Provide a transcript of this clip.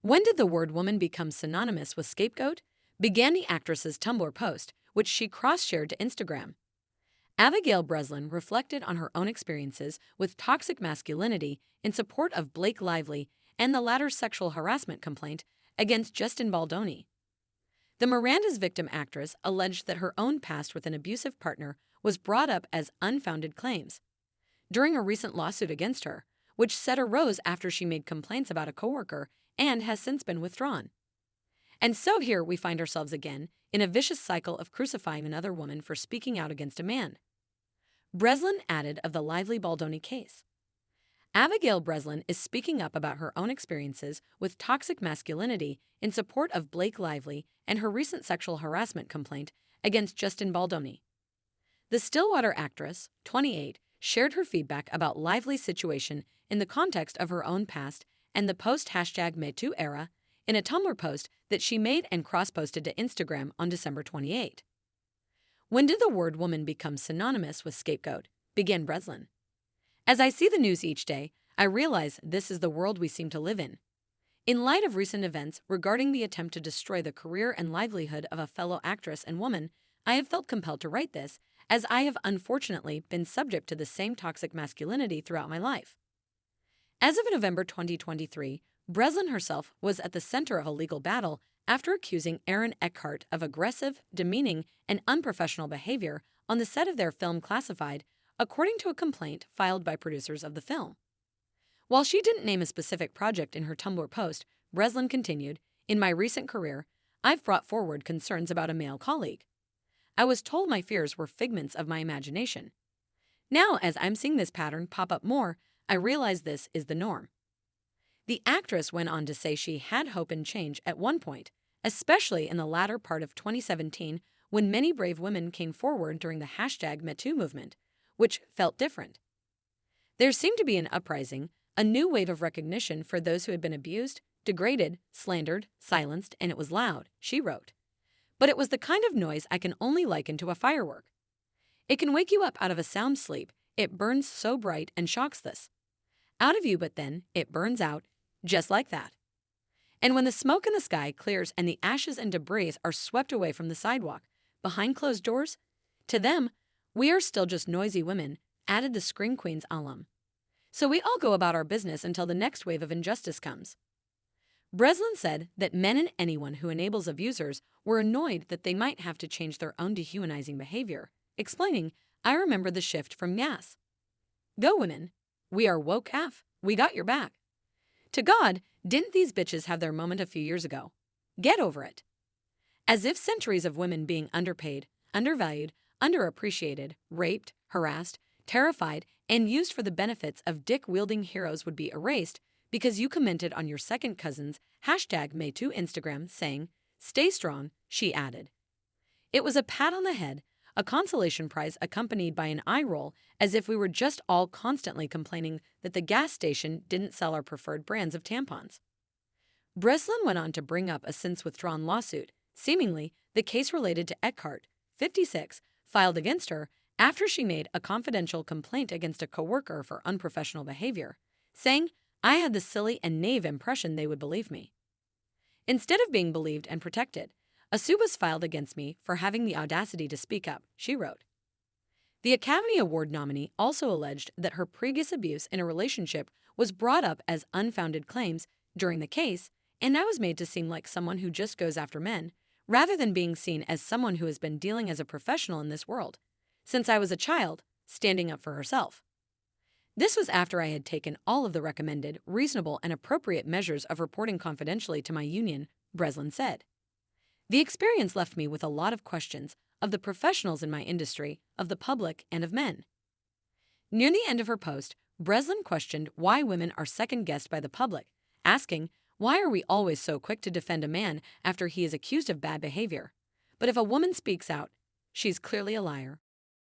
When did the word woman become synonymous with scapegoat? Began the actress's Tumblr post, which she cross-shared to Instagram. Abigail Breslin reflected on her own experiences with toxic masculinity in support of Blake Lively and the latter's sexual harassment complaint against Justin Baldoni. The Miranda's victim actress alleged that her own past with an abusive partner was brought up as unfounded claims during a recent lawsuit against her, which said arose after she made complaints about a coworker and has since been withdrawn. And so here we find ourselves again in a vicious cycle of crucifying another woman for speaking out against a man. Breslin added of the Lively Baldoni case. Abigail Breslin is speaking up about her own experiences with toxic masculinity in support of Blake Lively and her recent sexual harassment complaint against Justin Baldoni. The Stillwater actress, 28, shared her feedback about Lively's situation in the context of her own past and the post-#MeToo era in a Tumblr post that she made and cross-posted to Instagram on December 28. When did the word woman become synonymous with scapegoat? Began Breslin. As I see the news each day, I realize this is the world we seem to live in. In light of recent events regarding the attempt to destroy the career and livelihood of a fellow actress and woman, I have felt compelled to write this, as I have unfortunately been subject to the same toxic masculinity throughout my life. As of November 2023, Breslin herself was at the center of a legal battle after accusing Aaron Eckhart of aggressive, demeaning, and unprofessional behavior on the set of their film Classified, according to a complaint filed by producers of the film. While she didn't name a specific project in her Tumblr post, Breslin continued, "In my recent career, I've brought forward concerns about a male colleague. I was told my fears were figments of my imagination. Now, as I'm seeing this pattern pop up more, I realize this is the norm." The actress went on to say she had hope in change at one point, especially in the latter part of 2017 when many brave women came forward during the #MeToo movement, which felt different. There seemed to be an uprising, a new wave of recognition for those who had been abused, degraded, slandered, silenced, and it was loud, she wrote. But it was the kind of noise I can only liken to a firework. It can wake you up out of a sound sleep, it burns so bright and shocks this. Out of you, but then it burns out, just like that. And when the smoke in the sky clears and the ashes and debris are swept away from the sidewalk, behind closed doors, to them, we are still just noisy women, added the Scream Queen's alum. So we all go about our business until the next wave of injustice comes. Breslin said that men and anyone who enables abusers were annoyed that they might have to change their own dehumanizing behavior, explaining, "I remember the shift from yes. Go women. We are woke AF. We got your back. To God, didn't these bitches have their moment a few years ago? Get over it." As if centuries of women being underpaid, undervalued, underappreciated, raped, harassed, terrified, and used for the benefits of dick-wielding heroes would be erased because you commented on your second cousin's #MeToo Instagram saying, "Stay strong," she added. It was a pat on the head, a consolation prize accompanied by an eye roll, as if we were just all constantly complaining that the gas station didn't sell our preferred brands of tampons. Breslin went on to bring up a since-withdrawn lawsuit, seemingly the case related to Eckhart, 56, filed against her after she made a confidential complaint against a coworker for unprofessional behavior, saying, "I had the silly and naive impression they would believe me. Instead of being believed and protected, a suit was filed against me for having the audacity to speak up," she wrote. The Academy Award nominee also alleged that her previous abuse in a relationship was brought up as unfounded claims during the case, and now is made to seem like someone who just goes after men, rather than being seen as someone who has been dealing as a professional in this world, since I was a child, standing up for herself. This was after I had taken all of the recommended, reasonable, and appropriate measures of reporting confidentially to my union, Breslin said. The experience left me with a lot of questions of the professionals in my industry, of the public, and of men. Near the end of her post, Breslin questioned why women are second-guessed by the public, asking, "Why are we always so quick to defend a man after he is accused of bad behavior? But if a woman speaks out, she's clearly a liar."